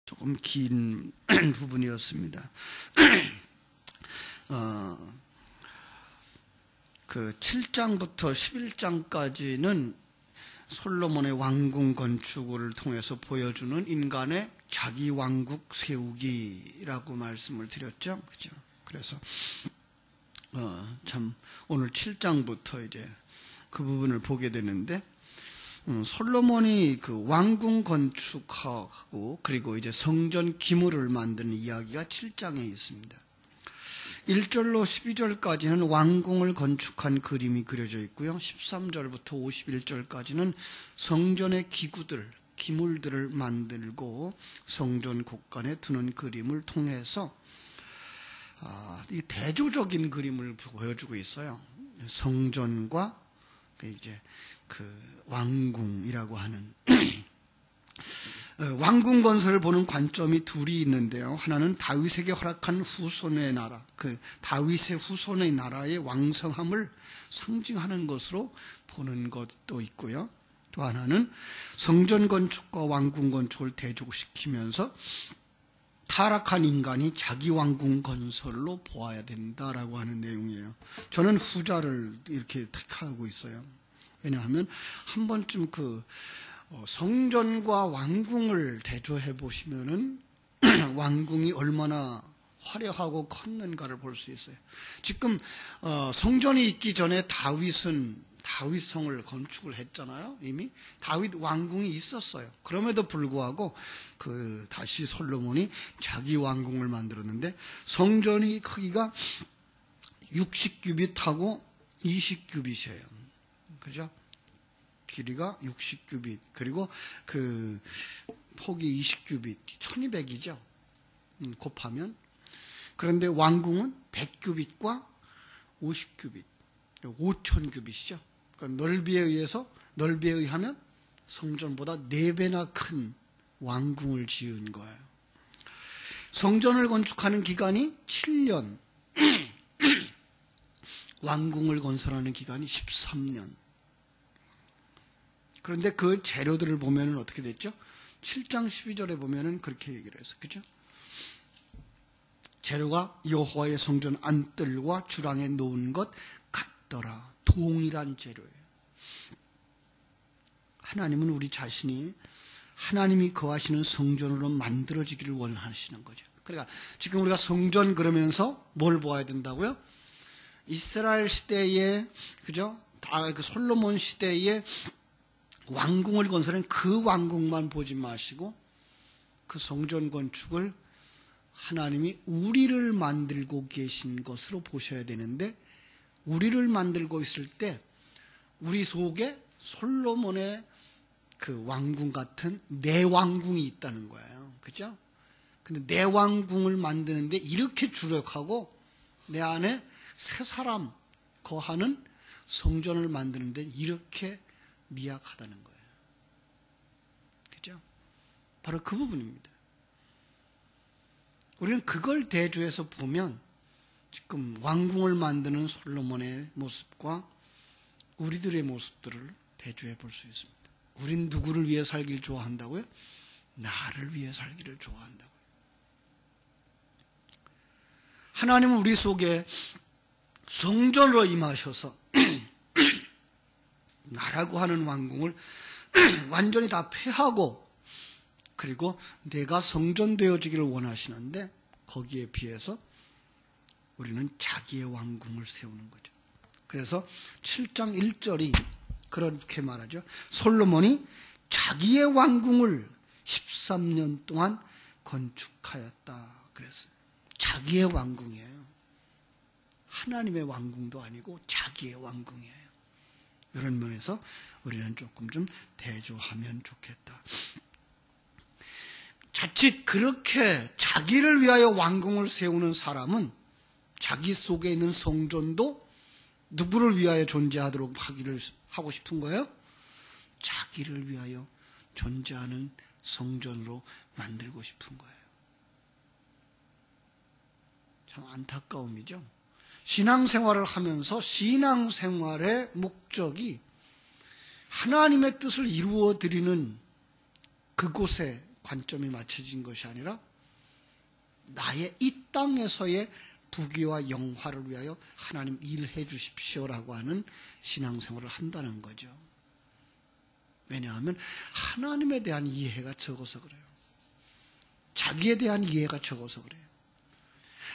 조금 긴 부분이었습니다. 그 7장부터 11장까지는 솔로몬의 왕궁 건축을 통해서 보여주는 인간의 자기 왕국 세우기라고 말씀을 드렸죠. 그죠? 그래서 참 오늘 7장부터 이제 그 부분을 보게 되는데, 솔로몬이 그 왕궁 건축하고 그리고 이제 성전 기물을 만드는 이야기가 7장에 있습니다. 1절로 12절까지는 왕궁을 건축한 그림이 그려져 있고요. 13절부터 51절까지는 성전의 기구들, 기물들을 만들고 성전 곳간에 두는 그림을 통해서 이 대조적인 그림을 보여주고 있어요. 성전과 이제 그 왕궁이라고 하는 왕궁 건설을 보는 관점이 둘이 있는데요. 하나는 다윗에게 허락한 후손의 나라, 그 다윗의 후손의 나라의 왕성함을 상징하는 것으로 보는 것도 있고요. 또 하나는 성전 건축과 왕궁 건축을 대조시키면서 타락한 인간이 자기 왕궁 건설로 보아야 된다라고 하는 내용이에요. 저는 후자를 이렇게 택하고 있어요. 왜냐하면 한 번쯤 그 성전과 왕궁을 대조해 보시면은 왕궁이 얼마나 화려하고 컸는가를 볼 수 있어요. 지금 성전이 있기 전에 다윗은 다윗성을 건축을 했잖아요. 이미 다윗 왕궁이 있었어요. 그럼에도 불구하고 다시 솔로몬이 자기 왕궁을 만들었는데, 성전이 크기가 60규빗하고 20규빗이에요. 그죠? 길이가 60규빗, 그리고 그 폭이 20규빗, 1200이죠. 곱하면. 그런데 왕궁은 100규빗과 50규빗, 5000규빗이죠. 그러니까 넓이에 의하면 성전보다 4배나 큰 왕궁을 지은 거예요. 성전을 건축하는 기간이 7년, 왕궁을 건설하는 기간이 13년. 그런데 그 재료들을 보면은 어떻게 됐죠? 7장 12절에 보면은 그렇게 얘기를 해서, 그죠? 재료가 여호와의 성전 안뜰과 주랑에 놓은 것 같더라. 동일한 재료예요. 하나님은 우리 자신이 하나님이 거하시는 성전으로 만들어지기를 원하시는 거죠. 그러니까 지금 우리가 성전 그러면서 뭘 보아야 된다고요? 이스라엘 시대에, 그죠? 그 솔로몬 시대에 왕궁을 건설한 그 왕궁만 보지 마시고 그 성전 건축을 하나님이 우리를 만들고 계신 것으로 보셔야 되는데, 우리를 만들고 있을 때 우리 속에 솔로몬의 그 왕궁 같은 내 왕궁이 있다는 거예요. 그죠? 근데 내 왕궁을 만드는데 이렇게 주력하고 내 안에 새 사람 거하는 성전을 만드는데 이렇게 미약하다는 거예요. 그죠? 바로 그 부분입니다. 우리는 그걸 대조해서 보면 지금 왕궁을 만드는 솔로몬의 모습과 우리들의 모습들을 대조해 볼 수 있습니다. 우린 누구를 위해 살기를 좋아한다고요? 나를 위해 살기를 좋아한다고요. 하나님은 우리 속에 성전으로 임하셔서 나라고 하는 왕궁을 완전히 다 폐하고, 그리고 내가 성전 되어지기를 원하시는데 거기에 비해서 우리는 자기의 왕궁을 세우는 거죠. 그래서 7장 1절이 그렇게 말하죠. 솔로몬이 자기의 왕궁을 13년 동안 건축하였다 그랬어요. 자기의 왕궁이에요. 하나님의 왕궁도 아니고 자기의 왕궁이에요. 이런 면에서 우리는 조금 좀 대조하면 좋겠다. 자칫 그렇게 자기를 위하여 왕궁을 세우는 사람은 자기 속에 있는 성전도 누구를 위하여 존재하도록 하고 싶은 거예요? 자기를 위하여 존재하는 성전으로 만들고 싶은 거예요. 참 안타까움이죠. 신앙생활을 하면서 신앙생활의 목적이 하나님의 뜻을 이루어 드리는 그곳에 관점이 맞춰진 것이 아니라 나의 이 땅에서의 부귀와 영화를 위하여 하나님 일해 주십시오라고 하는 신앙생활을 한다는 거죠. 왜냐하면 하나님에 대한 이해가 적어서 그래요. 자기에 대한 이해가 적어서 그래요.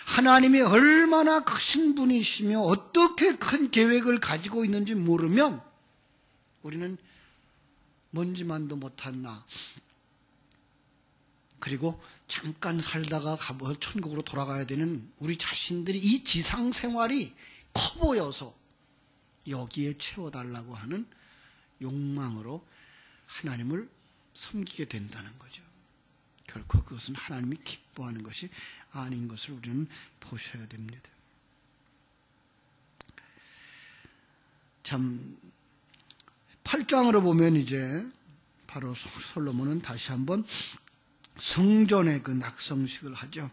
하나님이 얼마나 크신 분이시며 어떻게 큰 계획을 가지고 있는지 모르면 우리는 먼지만도 못한 나, 그리고 잠깐 살다가 천국으로 돌아가야 되는 우리 자신들이 이 지상 생활이 커 보여서 여기에 채워달라고 하는 욕망으로 하나님을 섬기게 된다는 거죠. 결코 그것은 하나님이 기뻐하는 것이 아닌 것을 우리는 보셔야 됩니다. 참 8장으로 보면 이제 바로 솔로몬은 다시 한번 성전의 그 낙성식을 하죠.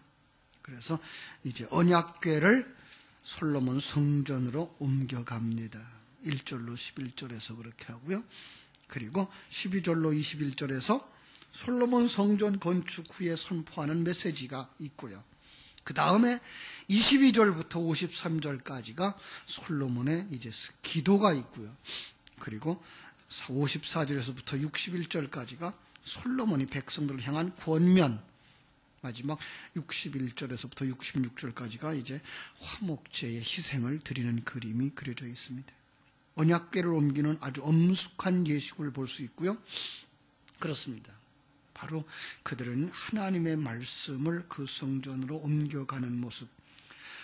그래서 이제 언약궤를 솔로몬 성전으로 옮겨갑니다. 1절로 11절에서 그렇게 하고요. 그리고 12절로 21절에서 솔로몬 성전 건축 후에 선포하는 메시지가 있고요. 그 다음에 22절부터 53절까지가 솔로몬의 이제 기도가 있고요. 그리고 54절에서부터 61절까지가 솔로몬이 백성들을 향한 권면, 마지막 61절에서부터 66절까지가 이제 화목제의 희생을 드리는 그림이 그려져 있습니다. 언약궤를 옮기는 아주 엄숙한 예식을 볼 수 있고요. 그렇습니다. 바로 그들은 하나님의 말씀을 그 성전으로 옮겨가는 모습,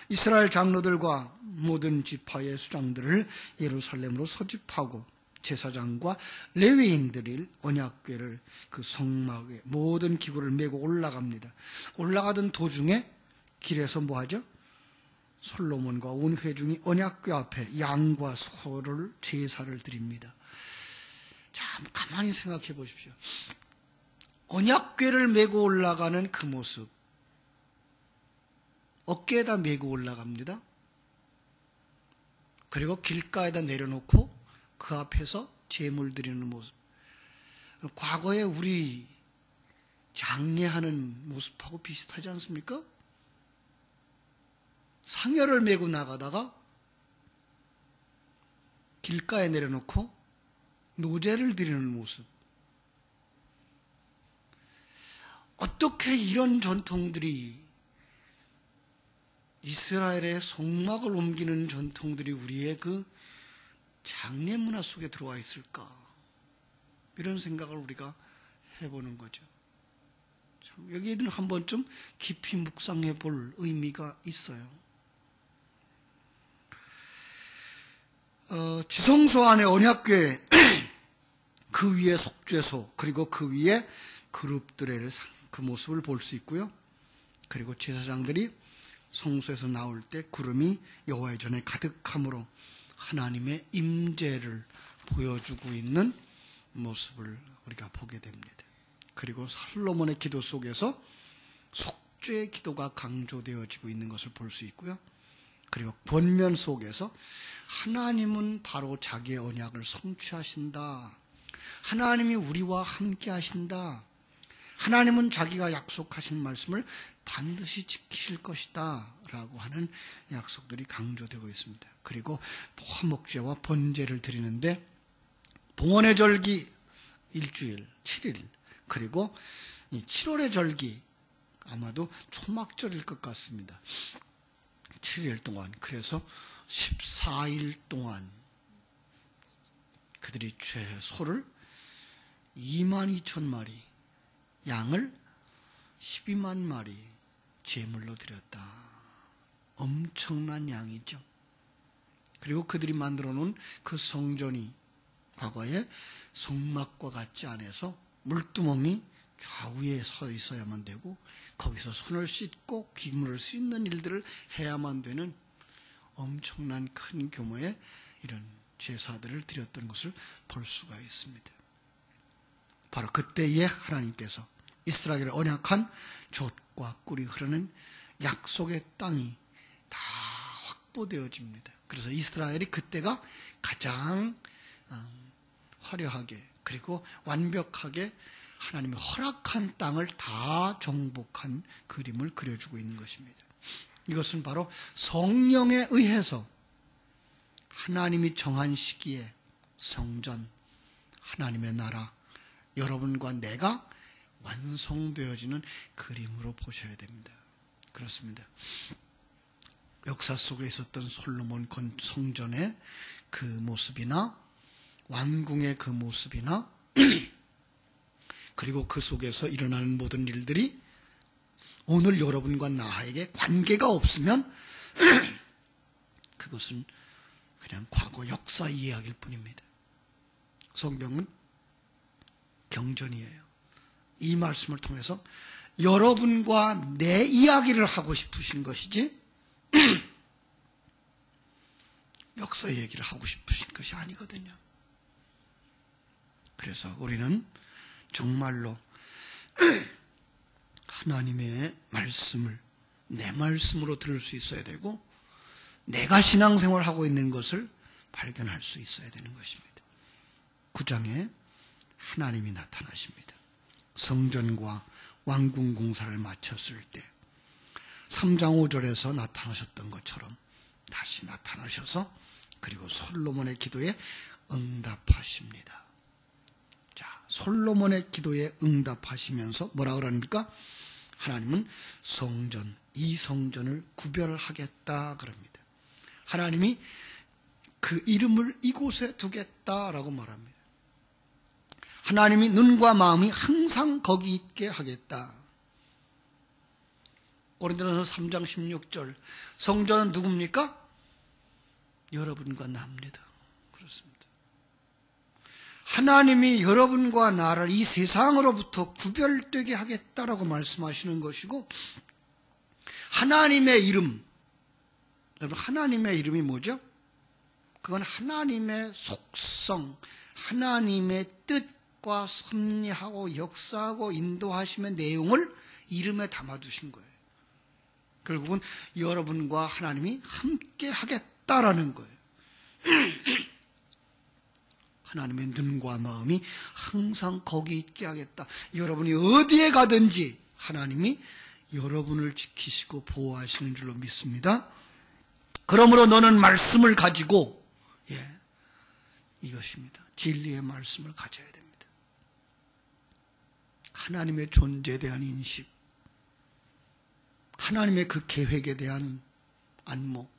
이스라엘 장로들과 모든 지파의 수장들을 예루살렘으로 소집하고 제사장과 레위인들이 언약궤를 그 성막에 모든 기구를 메고 올라갑니다. 올라가던 도중에 길에서 뭐하죠? 솔로몬과 온 회중이 언약궤 앞에 양과 소를 제사를 드립니다. 참 가만히 생각해 보십시오. 언약궤를 메고 올라가는 그 모습, 어깨에다 메고 올라갑니다. 그리고 길가에다 내려놓고 그 앞에서 제물 드리는 모습, 과거에 우리 장례하는 모습하고 비슷하지 않습니까? 상여를 메고 나가다가 길가에 내려놓고 노제를 드리는 모습. 어떻게 이런 전통들이, 이스라엘의 성막을 옮기는 전통들이 우리의 그 장례 문화 속에 들어와 있을까? 이런 생각을 우리가 해보는 거죠. 참 여기에는 한 번쯤 깊이 묵상해 볼 의미가 있어요. 지성소 안에 언약궤, 그 위에 속죄소, 그리고 그 위에 그룹들의 그 모습을 볼 수 있고요. 그리고 제사장들이 성소에서 나올 때 구름이 여호와의 전에 가득함으로 하나님의 임재를 보여주고 있는 모습을 우리가 보게 됩니다. 그리고 솔로몬의 기도 속에서 속죄의 기도가 강조되어지고 있는 것을 볼 수 있고요. 그리고 권면 속에서 하나님은 바로 자기의 언약을 성취하신다. 하나님이 우리와 함께 하신다. 하나님은 자기가 약속하신 말씀을 반드시 지키실 것이다 라고 하는 약속들이 강조되고 있습니다. 그리고 화목제와 번제를 드리는데 봉헌의 절기 일주일 7일, 그리고 7월의 절기 아마도 초막절일 것 같습니다. 7일 동안, 그래서 14일 동안 그들이 소를 22,000마리, 양을 12만 마리 제물로 드렸다. 엄청난 양이죠. 그리고 그들이 만들어 놓은 그 성전이 과거에 성막과 같지 않아서 물두멍이 좌우에 서 있어야만 되고 거기서 손을 씻고 기물을 씻는 일들을 해야만 되는 엄청난 큰 규모의 이런 제사들을 드렸던 것을 볼 수가 있습니다. 바로 그때에 하나님께서 이스라엘의 언약한 젖과 꿀이 흐르는 약속의 땅이 다 확보되어집니다. 그래서 이스라엘이 그때가 가장 화려하게 그리고 완벽하게 하나님이 허락한 땅을 다 정복한 그림을 그려주고 있는 것입니다. 이것은 바로 성령에 의해서 하나님이 정한 시기에 성전, 하나님의 나라, 여러분과 내가 완성되어지는 그림으로 보셔야 됩니다. 그렇습니다. 역사 속에 있었던 솔로몬 성전의 그 모습이나 왕궁의 그 모습이나 그리고 그 속에서 일어나는 모든 일들이 오늘 여러분과 나에게 관계가 없으면 그것은 그냥 과거 역사 이야기일 뿐입니다. 성경은 경전이에요. 이 말씀을 통해서 여러분과 내 이야기를 하고 싶으신 것이지 역사 얘기를 하고 싶으신 것이 아니거든요. 그래서 우리는 정말로 하나님의 말씀을 내 말씀으로 들을 수 있어야 되고 내가 신앙생활을 하고 있는 것을 발견할 수 있어야 되는 것입니다. 9장에 하나님이 나타나십니다. 성전과 왕궁 공사를 마쳤을 때 3장 5절에서 나타나셨던 것처럼 다시 나타나셔서 그리고 솔로몬의 기도에 응답하십니다. 자, 솔로몬의 기도에 응답하시면서 뭐라 그럽니까? 하나님은 성전, 이 성전을 구별하겠다 그럽니다. 하나님이 그 이름을 이곳에 두겠다라고 말합니다. 하나님이 눈과 마음이 항상 거기 있게 하겠다. 고린도전서 3장 16절 성전은 누굽니까? 여러분과 나입니다. 그렇습니다. 하나님이 여러분과 나를 이 세상으로부터 구별되게 하겠다라고 말씀하시는 것이고 하나님의 이름, 여러분 하나님의 이름이 뭐죠? 그건 하나님의 속성, 하나님의 뜻과 섭리하고 역사하고 인도하심의 내용을 이름에 담아두신 거예요. 결국은 여러분과 하나님이 함께 하겠다라는 거예요. 하나님의 눈과 마음이 항상 거기 있게 하겠다. 여러분이 어디에 가든지 하나님이 여러분을 지키시고 보호하시는 줄로 믿습니다. 그러므로 너는 말씀을 가지고 이것입니다. 진리의 말씀을 가져야 됩니다. 하나님의 존재에 대한 인식, 하나님의 그 계획에 대한 안목,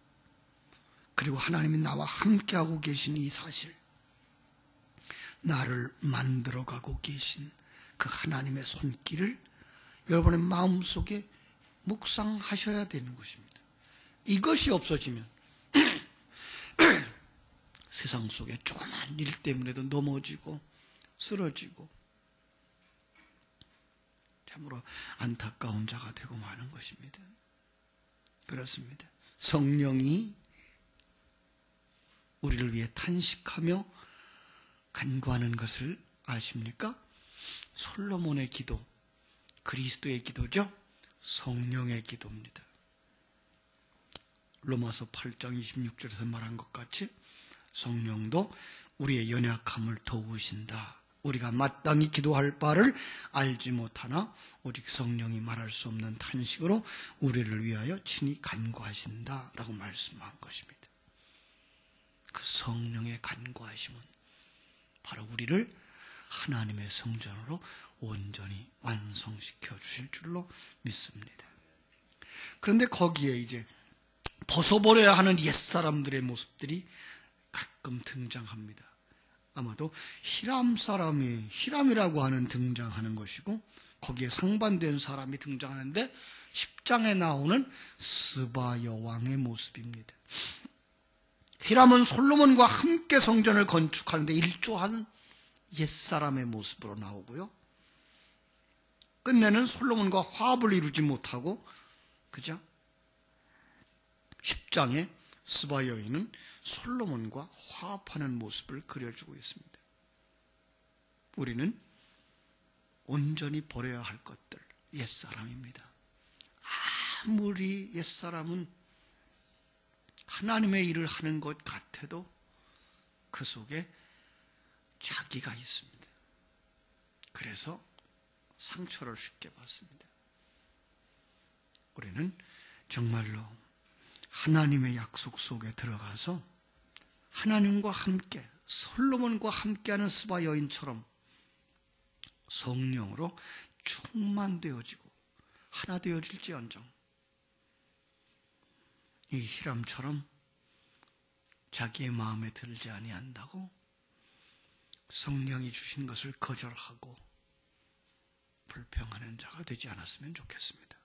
그리고 하나님이 나와 함께하고 계신 이 사실, 나를 만들어가고 계신 그 하나님의 손길을 여러분의 마음속에 묵상하셔야 되는 것입니다. 이것이 없어지면 세상 속에 조그만 일 때문에도 넘어지고 쓰러지고 참으로 안타까운 자가 되고 마는 것입니다. 그렇습니다. 성령이 우리를 위해 탄식하며 간구하는 것을 아십니까? 솔로몬의 기도, 그리스도의 기도죠. 성령의 기도입니다. 로마서 8장 26절에서 말한 것 같이 성령도 우리의 연약함을 도우신다. 우리가 마땅히 기도할 바를 알지 못하나 오직 성령이 말할 수 없는 탄식으로 우리를 위하여 친히 간구하신다 라고 말씀한 것입니다. 그 성령의 간구하심은 바로 우리를 하나님의 성전으로 온전히 완성시켜 주실 줄로 믿습니다. 그런데 거기에 이제 벗어버려야 하는 옛사람들의 모습들이 가끔 등장합니다. 아마도 히람이라고 하는 등장하는 것이고 거기에 상반된 사람이 등장하는데 10장에 나오는 스바 여왕의 모습입니다. 히람은 솔로몬과 함께 성전을 건축하는데 일조한 옛사람의 모습으로 나오고요. 끝내는 솔로몬과 화합을 이루지 못하고 그죠? 10장에 스바 여인은 솔로몬과 화합하는 모습을 그려주고 있습니다. 우리는 온전히 버려야 할 것들, 옛사람입니다. 아무리 옛사람은 하나님의 일을 하는 것 같아도 그 속에 자기가 있습니다. 그래서 상처를 쉽게 받습니다. 우리는 정말로 하나님의 약속 속에 들어가서 하나님과 함께 솔로몬과 함께하는 스바 여인처럼 성령으로 충만되어지고 하나 되어질지언정 이 히람처럼 자기의 마음에 들지 아니한다고 성령이 주신 것을 거절하고 불평하는 자가 되지 않았으면 좋겠습니다.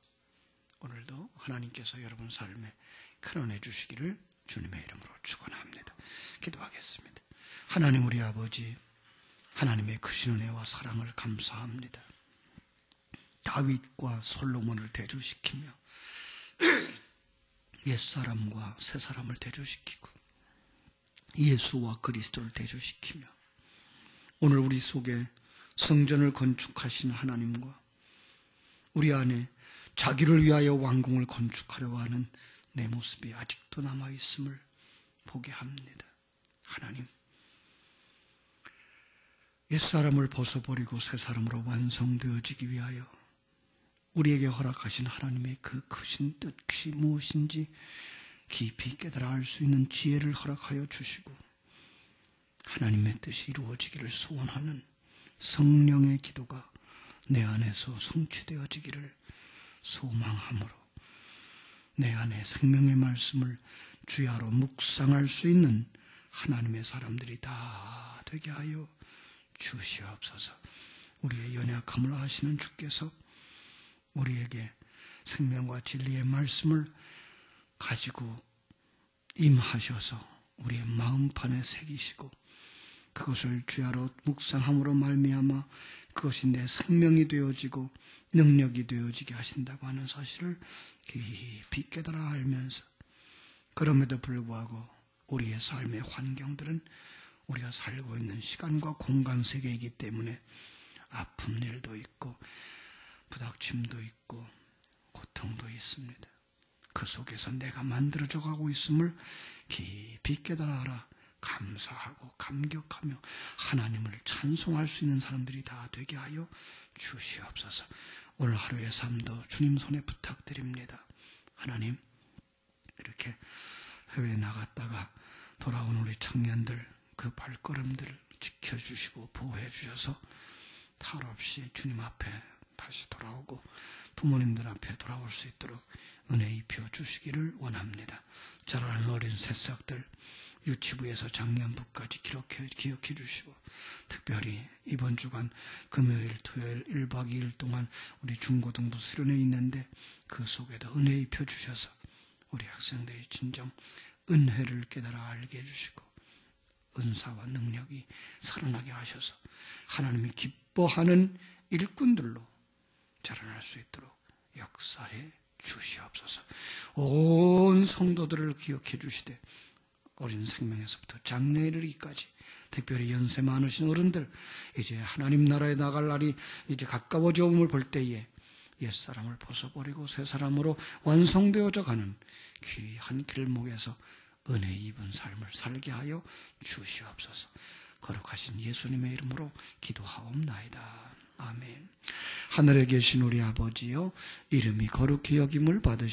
오늘도 하나님께서 여러분 삶에 큰 은혜 주시기를 주님의 이름으로 축원합니다. 기도하겠습니다. 하나님 우리 아버지, 하나님의 크신 은혜와 사랑을 감사합니다. 다윗과 솔로몬을 대조시키며 옛사람과 새사람을 대조시키고 예수와 그리스도를 대조시키며 오늘 우리 속에 성전을 건축하신 하나님과 우리 안에 자기를 위하여 왕궁을 건축하려고 하는 내 모습이 아직도 남아있음을 보게 합니다. 하나님, 옛사람을 벗어버리고 새사람으로 완성되어지기 위하여 우리에게 허락하신 하나님의 그 크신 뜻이 무엇인지 깊이 깨달아 알 수 있는 지혜를 허락하여 주시고 하나님의 뜻이 이루어지기를 소원하는 성령의 기도가 내 안에서 성취되어지기를 소망함으로 내 안에 생명의 말씀을 주야로 묵상할 수 있는 하나님의 사람들이 다 되게 하여 주시옵소서. 우리의 연약함을 아시는 주께서 우리에게 생명과 진리의 말씀을 가지고 임하셔서 우리의 마음판에 새기시고 그것을 주야로 묵상함으로 말미암아 그것이 내 생명이 되어지고 능력이 되어지게 하신다고 하는 사실을 깊이 깨달아 알면서 그럼에도 불구하고 우리의 삶의 환경들은 우리가 살고 있는 시간과 공간 세계이기 때문에 아픈 일도 있고 부닥침도 있고 고통도 있습니다. 그 속에서 내가 만들어져 가고 있음을 깊이 깨달아 알아 감사하고 감격하며 하나님을 찬송할 수 있는 사람들이 다 되게 하여 주시옵소서. 오늘 하루의 삶도 주님 손에 부탁드립니다. 하나님, 이렇게 해외에 나갔다가 돌아온 우리 청년들 그 발걸음들을 지켜주시고 보호해 주셔서 탈 없이 주님 앞에 다시 돌아오고 부모님들 앞에 돌아올 수 있도록 은혜 입혀 주시기를 원합니다. 자라는 어린 새싹들 유치부에서 장년부까지 기억해 주시고 특별히 이번 주간 금요일, 토요일 1박 2일 동안 우리 중고등부 수련회 있는데 그 속에도 은혜 입혀 주셔서 우리 학생들이 진정 은혜를 깨달아 알게 해주시고 은사와 능력이 살아나게 하셔서 하나님이 기뻐하는 일꾼들로 자라날 수 있도록 역사해 주시옵소서. 온 성도들을 기억해 주시되 어린 생명에서부터 장래에 이르기까지 특별히 연세 많으신 어른들 이제 하나님 나라에 나갈 날이 이제 가까워져 옴을 볼 때에 옛사람을 벗어버리고 새사람으로 완성되어져 가는 귀한 길목에서 은혜 입은 삶을 살게 하여 주시옵소서. 거룩하신 예수님의 이름으로 기도하옵나이다. 아멘. 하늘에 계신 우리 아버지여, 이름이 거룩히 여김을 받으시옵소서.